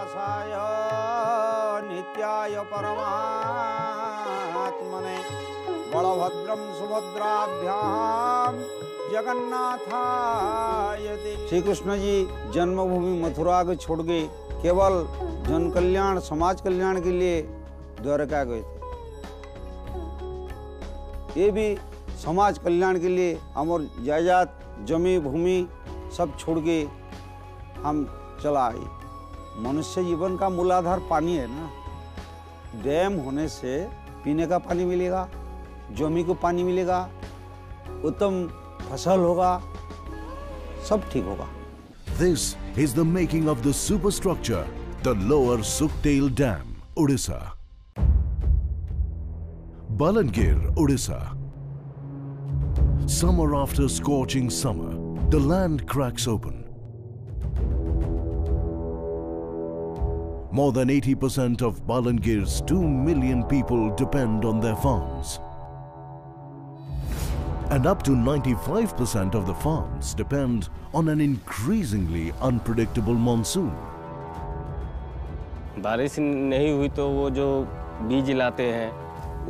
श्रीनिवासाय नित्याय परमात्मने बलभद्रं सुभद्राभ्यां जगन्नाथाय ते। श्री कृष्ण जी जन्मभूमि मथुरा को छोड़ के केवल जन कल्याण समाज कल्याण के लिए द्वारका गए थे। ये भी समाज कल्याण के लिए हमार जायदाद जमी भूमि सब छोड़ के हम चला आए। मनुष्य जीवन का मूलाधार पानी है ना। डैम होने से पीने का पानी मिलेगा, जमी को पानी मिलेगा, उत्तम फसल होगा, सब ठीक होगा। This is the making of the superstructure, the Lower Suktel Dam, Odisha. Balangir, Odisha. Summer after scorching summer, the land cracks open. More than 80% of Balangir's 2 million people depend on their farms. And up to 95% of the farms depend on an increasingly unpredictable monsoon. बारिश नहीं हुई तो वो जो बीज लाते हैं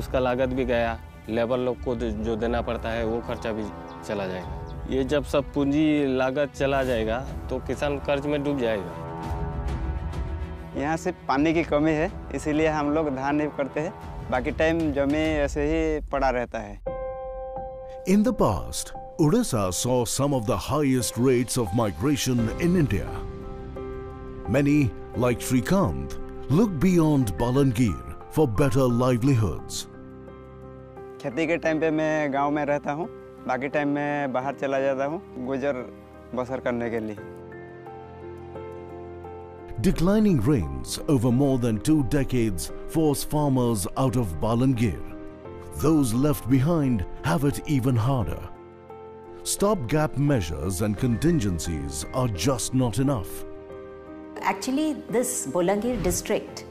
उसका लागत भी गया, लेबर लोग को जो देना पड़ता है वो खर्चा भी चला जाएगा। ये जब सब पूंजी लागत चला जाएगा तो किसान कर्ज में डूब जाएगा। यहाँ से पानी की कमी है, इसीलिए हम लोग धान नहीं करते हैं, बाकी टाइम जमी ऐसे ही पड़ा रहता है। In the past, Odisha saw some of the highest rates of migration in India. Many, like Shrikant, look beyond Balangir for better livelihoods. खेती के टाइम पे मैं गांव में रहता हूँ, बाकी टाइम में बाहर चला जाता हूँ गुजर बसर करने के लिए। Declining rains over more than 2 decades force farmers out of Balangir. Those left behind have it even harder. Stopgap measures and contingencies are just not enough. Actually, this Balangir district,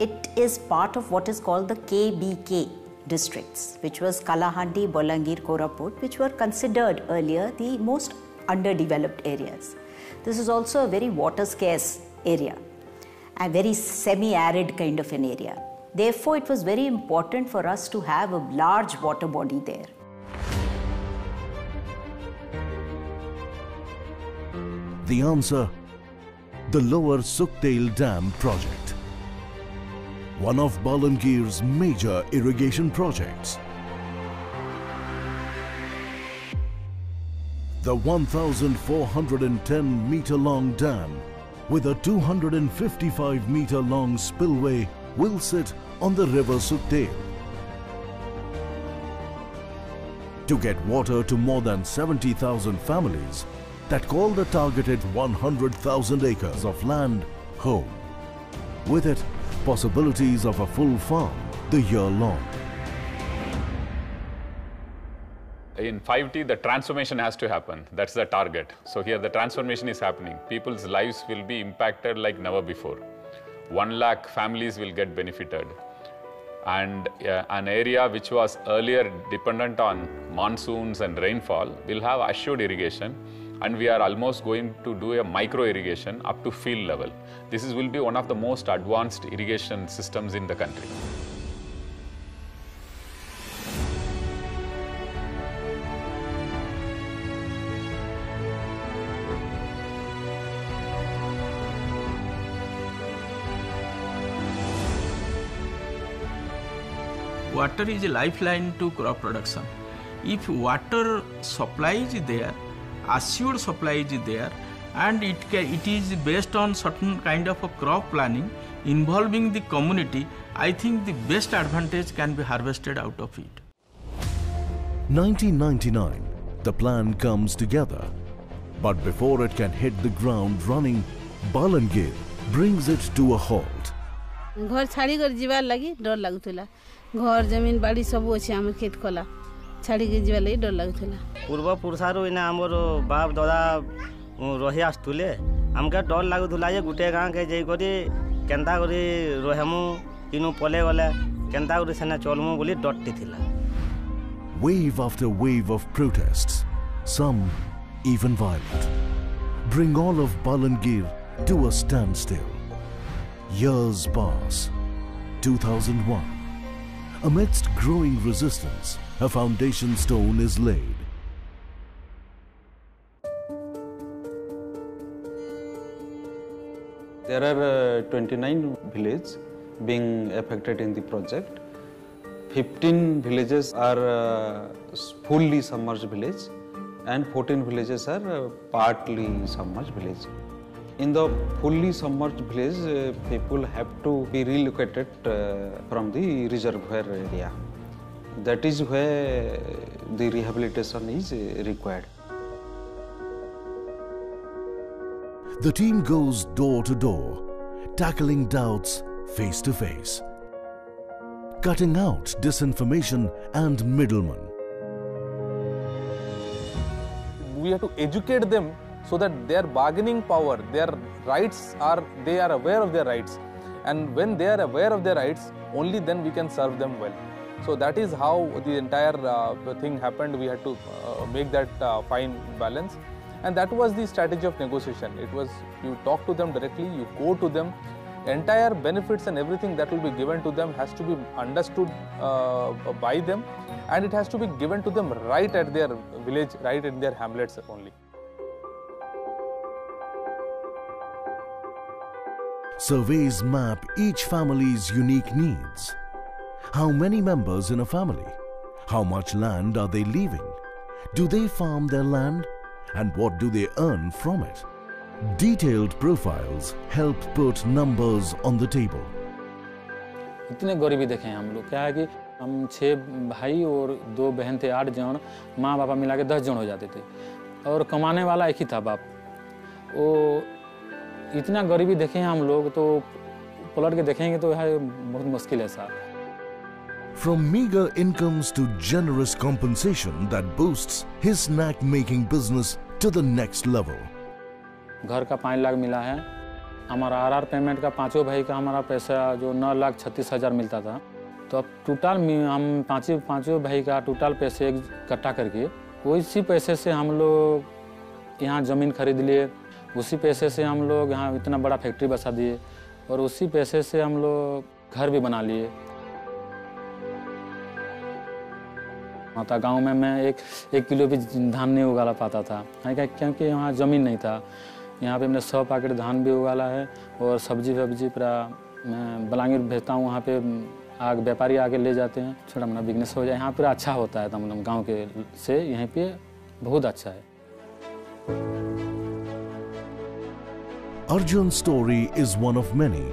it is part of what is called the KBK districts, which was Kalahandi, Balangir, Koraput, which were considered earlier the most underdeveloped areas. This is also a very water scarce area, a very semi-arid kind of an area. Therefore, it was very important for us to have a large water body there. The answer, the Lower Suktel Dam project. One of Balangir's major irrigation projects. The 1,410-meter-long dam with a 255-meter-long spillway will sit on the river Suktel. To get water to more than 70,000 families that call the targeted 100,000 acres of land home. With it, possibilities of a full farm the year long. In 5T, the transformation has to happen. That's the target. So here the transformation is happening. People's lives will be impacted like never before. 1 lakh families will get benefited. And an area which was earlier dependent on monsoons and rainfall will have assured irrigation. And we are almost going to do a micro irrigation up to field level. This will be one of the most advanced irrigation systems in the country. Water is a lifeline to crop production. If water supply is there, assured supply is there, and it is based on certain kind of a crop planning involving the community, I think the best advantage can be harvested out of it. 1999, the plan comes together. But before it can hit the ground running, Balangir brings it to a halt. घर छाड़ी कर जीवार लगी डर लगुला घर जमीन बाड़ी सब अच्छे आम खेत कला छाड़ी के जीवार लगी डर लगुला पूर्व पुरुषारू इना हमर बाप दादा रही आसुले हमके डर लगुला जे गुटे गाँ के जे करी केंता करी रहमु इनु पले गले केंता करी सेना चलमु बोली डरटी थिला. Wave after wave of protests, some even violent, bring all of Balangir to a standstill. Years pass. 2001. Amidst growing resistance, a foundation stone is laid. There are 29 villages being affected in the project. 15 villages are fully submerged villages and 14 villages are partly submerged villages. In the fully submerged village, people have to be relocated from the reservoir area. That is where the rehabilitation is required. The team goes door to door, tackling doubts face to face, cutting out disinformation and middlemen. We have to educate them so that their bargaining power, their rights they are aware of their rights. And when they are aware of their rights, only then we can serve them well. So that is how the entire thing happened. We had to make that fine balance. And that was the strategy of negotiation. It was, you talk to them directly, you go to them, entire benefits and everything that will be given to them has to be understood by them, and it has to be given to them right at their village, right in their hamlets only. Surveys map each family's unique needs. How many members in a family? How much land are they leaving? Do they farm their land? And what do they earn from it? Detailed profiles help put numbers on the table. इतने गरीबी देखे हैं हम लोग। क्या है कि हम 6 भाई और 2 बहन थे, 8 जन, माँ बापा मिला के 10 जन हो जाते थे और कमाने वाला एक ही था बाप। वो इतना गरीबी देखे हैं हम लोग, तो पलट के देखेंगे तो यह बहुत मुश्किल है साहब। From meager incomes to generous compensation that boosts his snack-making business to the next level. घर का 5 लाख मिला है, हमारा आरआर पेमेंट का 5 भाई का हमारा पैसा जो 9,36,000 मिलता था, तो अब टोटल हम 5 भाई का टोटल पैसे इकट्ठा करके उसी पैसे से हम लोग यहाँ ज़मीन खरीद लिए, उसी पैसे से हम लोग यहाँ इतना बड़ा फैक्ट्री बसा दिए और उसी पैसे से हम लोग घर भी बना लिए। माता गांव में मैं एक किलो भी धान नहीं उगाला पाता था, क्योंकि यहाँ ज़मीन नहीं था। यहाँ पे मैंने 100 पैकेट धान भी उगाला है और सब्जी पूरा मैं बलांगीर भेजता हूँ। वहाँ पे व्यापारी आके ले जाते हैं, छोटा मोटा बिजनेस हो जाए। यहाँ पूरा अच्छा होता है, तमाम गांव के से यहाँ पे बहुत अच्छा है। Arjun's story is one of many.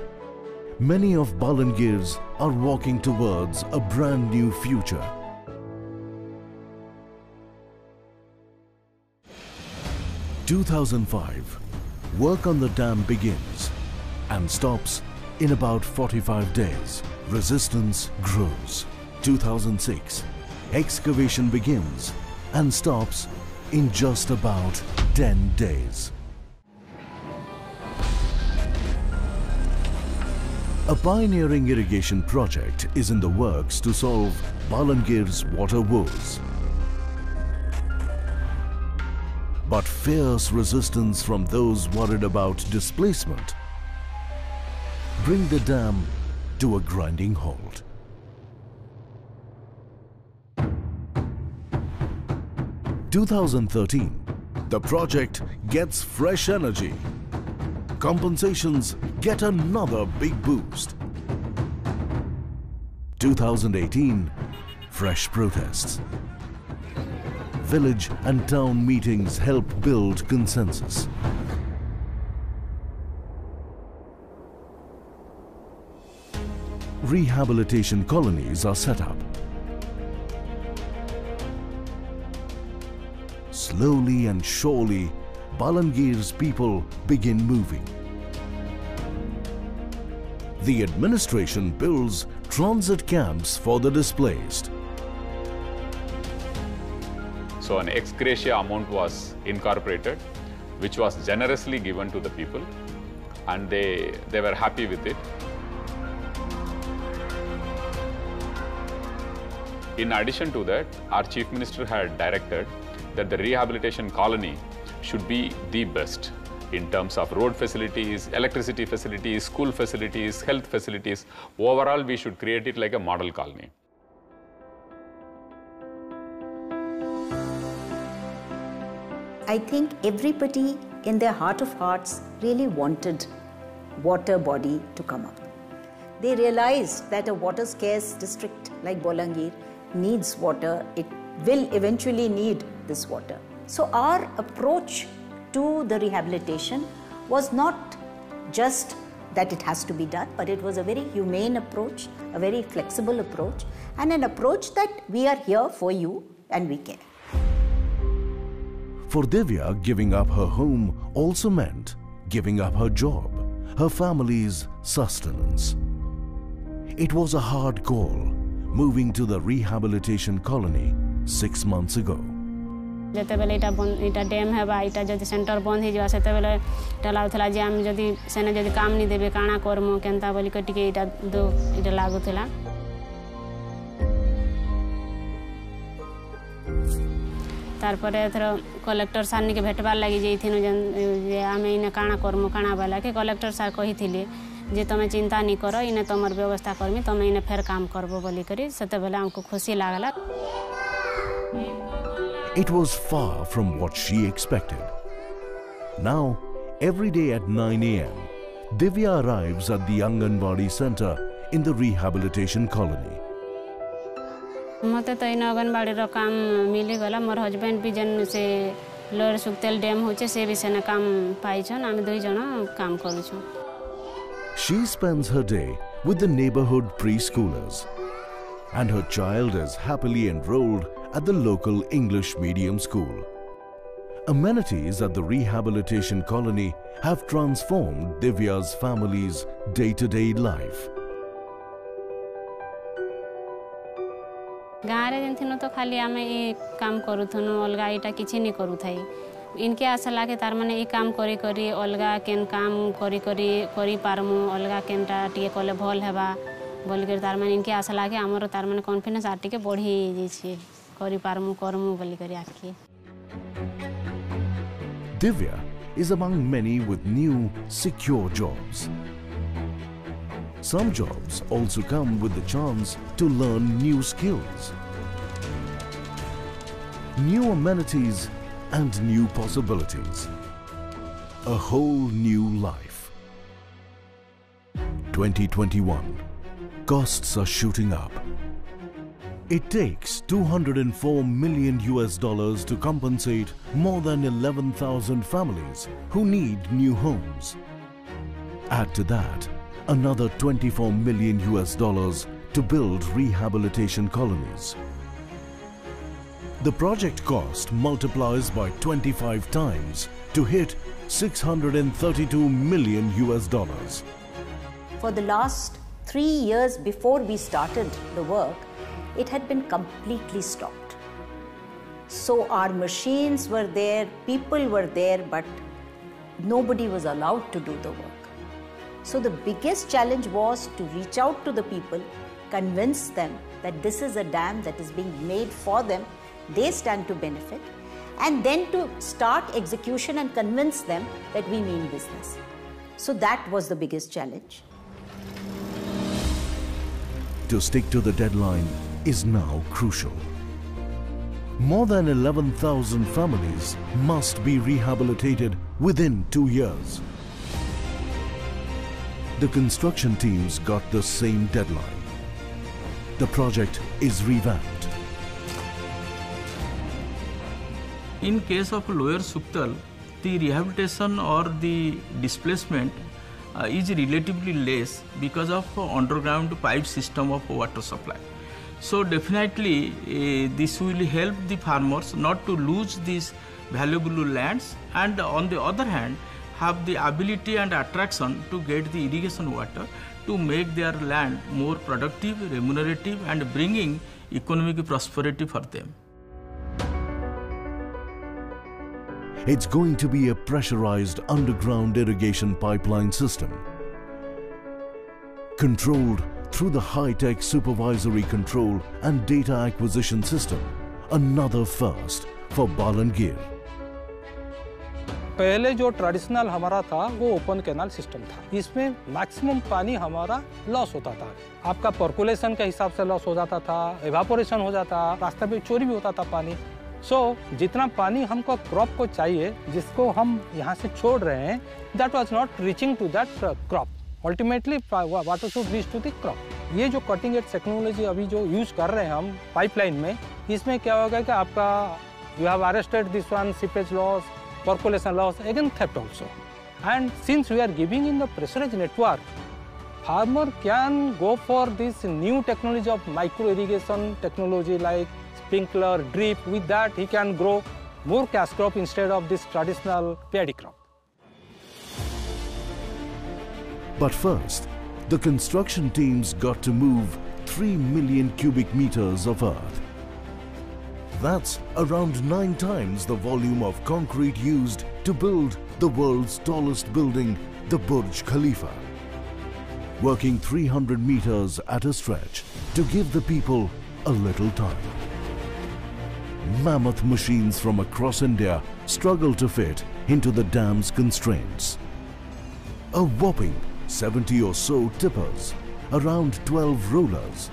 Many of Balangirs are walking towards a brand new future. 2005, work on the dam begins and stops in about 45 days. Resistance grows. 2006, excavation begins and stops in just about 10 days. A pioneering irrigation project is in the works to solve Balangir's water woes. But fierce resistance from those worried about displacement bring the dam to a grinding halt. In 2013, the project gets fresh energy. Compensations get another big boost. 2018, fresh protests. Village and town meetings help build consensus. Rehabilitation colonies are set up. Slowly and surely, Balangir's people begin moving. The administration builds transit camps for the displaced. So an ex gratia amount was incorporated, which was generously given to the people, and they were happy with it. In addition to that, our Chief Minister had directed that the rehabilitation colony should be the best. in terms of road facilities, electricity facilities, school facilities, health facilities. Overall, we should create it like a model colony. I think everybody in their heart of hearts really wanted water body to come up. They realized that a water scarce district like Balangir needs water. It will eventually need this water. So our approach to the rehabilitation was not just that it has to be done, but it was a very humane approach, a very flexible approach, and an approach that we are here for you and we care. For Divya, giving up her home also meant giving up her job, her family's sustenance. It was a hard call, moving to the rehabilitation colony 6 months ago. ଯେତେବେଳେ ଏଇଟା dam ହେବା ଏଇଟା ଯଦି centre ବନ୍ଦ ହେଇଯିବା ସେତେବେଳେ ଏଇଟା ଲାଗୁଥିଲା ଯେ ଆମେ ଯଦି ସେନେ ଯଦି କାମ ନି ଦେବେ କାଣା କରମୁ କେନ୍ତା ବୋଲିକି ଟିକେ ଏଇଟା ଲାଗୁଥିଲା ତାରପରେ ଏଥର କଲେକ୍ଟର ସାର୍ ନିକେ ଭେଟବାର ଲାଗି ଯାଇଥିନୁ ଯେ ଆମେ ଇନେ କାଣା କରମୁ କାଣା ବୋଲା କି କଲେକ୍ଟର ସାର୍ କହିଥିଲେ ଯେ ତମେ ଚିନ୍ତା ନି କର ଇନେ ତମର ବ୍ୟବସ୍ଥା କରମି ତମେ ଇନେ ଫେର କାମ करबो बोली करी सेतेबेले हमको खुशी लागला. It was far from what she expected. Now, every day at 9 a.m., Divya arrives at the Anganwadi center in the rehabilitation colony. मते तो इन अंगनवाड़ी रो काम मिली गला मोर हस्बैंड भी जन से लोअर सुक्तेल डैम होचे से भी सेना काम पाई छन हम दुई जण काम करू छु. She spends her day with the neighborhood preschoolers, and her child is happily enrolled at the local English medium school. Amenities at the rehabilitation colony have transformed Divya's family's day-to-day life. गारे जेनथिनो तो खाली आमे ए काम करूथनु अलगा एटा किछि नि करू Thai इनके आशा लागे तार माने ए काम करी करी अलगा केन काम करी करी पारमु अलगा केनटा टिके कले भल हेबा बोल के तार माने इनके आशा लागे हमर तार माने कॉन्फिडेंस आ टिके बढ़ी जैछि करी पारमु करमु बोली करी आखी. Divya is among many with new secure jobs. Some jobs also come with the chance to learn new skills, new amenities and new possibilities. A whole new life. 2021. Costs are shooting up. It takes $204 million to compensate more than 11,000 families who need new homes. Add to that another $24 million to build rehabilitation colonies. The project cost multiplies by 25 times to hit $632 million. For the last 3 years before we started the work, it had been completely stopped. So our machines were there, people were there, but nobody was allowed to do the work. So the biggest challenge was to reach out to the people, convince them that this is a dam that is being made for them, they stand to benefit, and then to start execution and convince them that we mean business. So that was the biggest challenge. To stick to the deadline is now crucial. More than 11,000 families must be rehabilitated within 2 years. The construction teams got the same deadline. The project is revamped. In case of lower Suktel, the rehabilitation or the displacement is relatively less because of underground pipe system of water supply. So definitely this will help the farmers not to lose these valuable lands, and on the other hand have the ability and attraction to get the irrigation water to make their land more productive, remunerative and bringing economic prosperity for them. It's going to be a pressurized underground irrigation pipeline system, controlled through the high-tech supervisory control and data acquisition system, another first for Balangir. पहले जो traditional हमारा था वो open canal system था। इसमें maximum पानी हमारा loss होता था। आपका पर्कुलेशन के हिसाब से लॉस हो जाता था, एवापोरेशन हो जाता, रास्ते पे चोरी भी होता था पानी। जितना पानी हमको क्रॉप को चाहिए, जिसको हम यहाँ से छोड़ रहे हैं, that was not reaching to that crop. Ultimately water should reach to the crop. ये जो कटिंग एज टेक्नोलॉजी अभी जो यूज कर रहे हैं हम पाइपलाइन में, इसमें क्या होगा कि आपका you have arrested this one seepage loss, percolation loss, again theft also. And since we are giving in the pressurized network, farmer can go for this new technology of micro irrigation technology like sprinkler, drip. With that he can grow more cash crop instead of this traditional paddy crop. But first, the construction teams got to move 3 million cubic meters of earth. That's around 9 times the volume of concrete used to build the world's tallest building, the Burj Khalifa. Working 300 meters at a stretch to give the people a little time. Mammoth machines from across India struggle to fit into the dam's constraints. A whopping 70 or so tippers, around 12 rollers,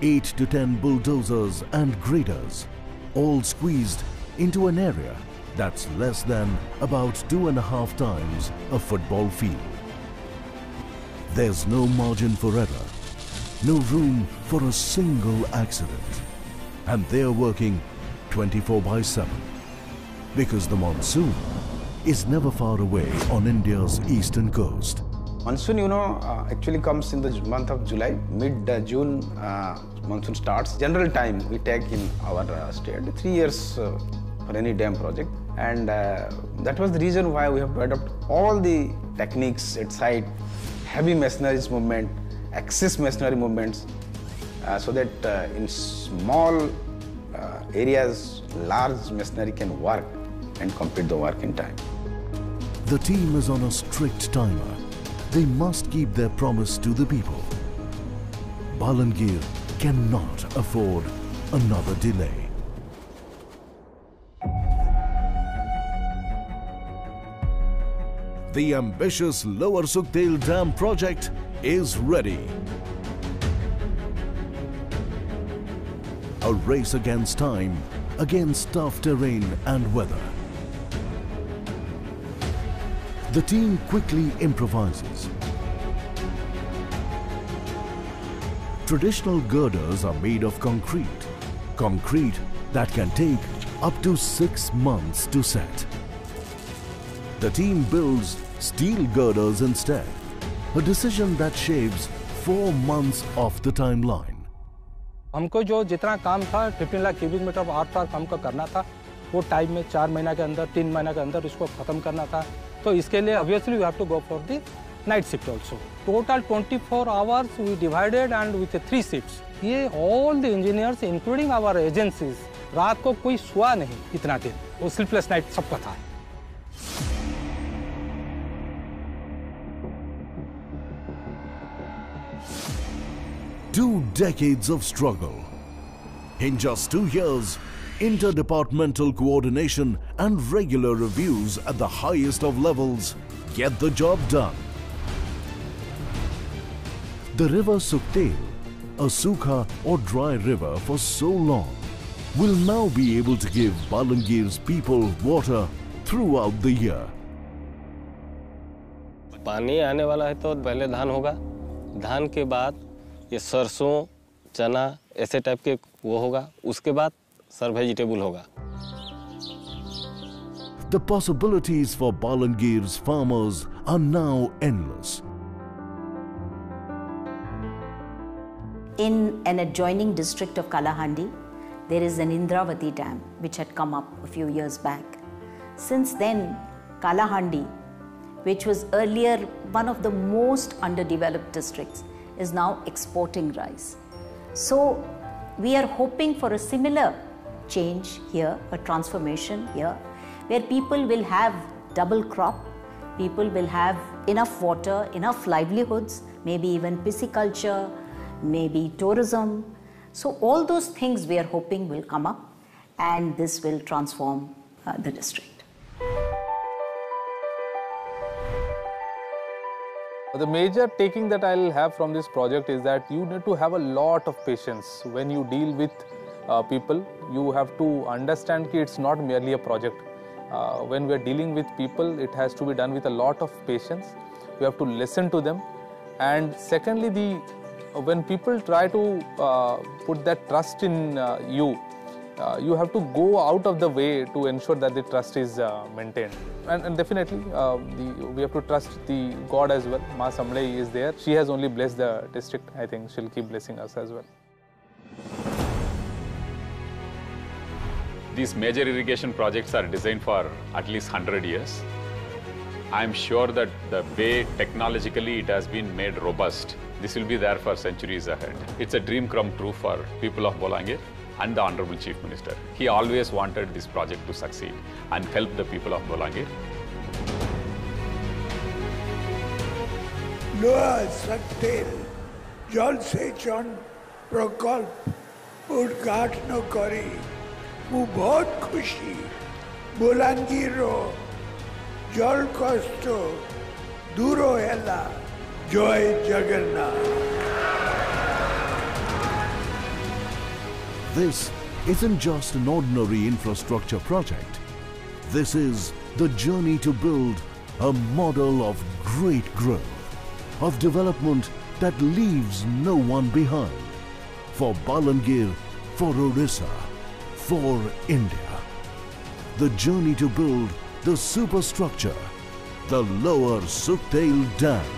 8 to 10 bulldozers and graders, all squeezed into an area that's less than about 2.5 times a football field. There's no margin for error, no room for a single accident. And they're working 24/7 because the monsoon is never far away on India's eastern coast. Monsoon, actually comes in the month of July. Mid-June, monsoon starts. General time we take in our state, 3 years for any dam project. And that was the reason why we have to adopt all the techniques at site, heavy machinery movement, excess machinery movements, so that in small areas, large machinery can work and complete the work in time. The team is on a strict timer. They must keep their promise to the people. Balangir cannot afford another delay. The ambitious Lower Suktel Dam project is ready. A race against time, against tough terrain and weather. The team quickly improvises. Traditional girders are made of concrete that can take up to 6 months to set. The team builds steel girders instead, a decision that shaves 4 months off the timeline. हमको जो जितना काम था 15 lakh cubic metre of earth हमको करना था, वो time में 4 महीना के अंदर, 3 महीना के अंदर इसको खत्म करना था। तो इसके लिए obviously we have to go for the night shift also. Total 24 hours we divided and with 3 shifts. ये all the engineers including our agencies, रात को कोई सोया नहीं इतना दिन, वो sleepless night सबका था। Two decades of struggle. In just 2 years, interdepartmental coordination and regular reviews at the highest of levels get the job done. The river Suktel, a sukha or dry river for so long, will now be able to give Balangir's people water throughout the year. पानी आने वाला है तो पहले धान होगा, धान के बाद ये सरसों, चना ऐसे टाइप के वो होगा, उसके बाद सर वेजिटेबल होगा। The possibilities for Balangir's farmers are now endless. In an adjoining district of Kalahandi, there is an Indravati dam which had come up a few years back. Since then, Kalahandi, which was earlier one of the most underdeveloped districts, is now exporting rice. So we are hoping for a similar change here, a transformation here, where people will have double crop, people will have enough water, enough livelihoods, maybe even pisciculture, maybe tourism. So all those things we are hoping will come up, and this will transform the district. The major taking that I'll have from this project is that you need to have a lot of patience when you deal with people. You have to understand that it's not merely a project. When we are dealing with people, it has to be done with a lot of patience. You have to listen to them. And secondly, when people try to put that trust in you, you have to go out of the way to ensure that the trust is maintained. And definitely, we have to trust the God as well. Ma Samlai is there. She has only blessed the district. I think she'll keep blessing us as well. These major irrigation projects are designed for at least 100 years. I'm sure that the way technologically it has been made robust, this will be there for centuries ahead. It's a dream come true for people of Balangir and the Honorable Chief Minister. He always wanted this project to succeed and help the people of Balangir. Lower Suktel Jal Sechan Prakalp Udghatan Kari ମୁଁ ବହୁତ ଖୁସି ବଲାଙ୍ଗୀରର ଜଳ କଷ୍ଟ ଦୂର ହେଲା ଜୟ Jagannath. This isn't just an ordinary infrastructure project. This is the journey to build a model of great growth, of development that leaves no one behind. For Balangir, for Odisha, for India. The journey to build the superstructure, the Lower Suktel Dam.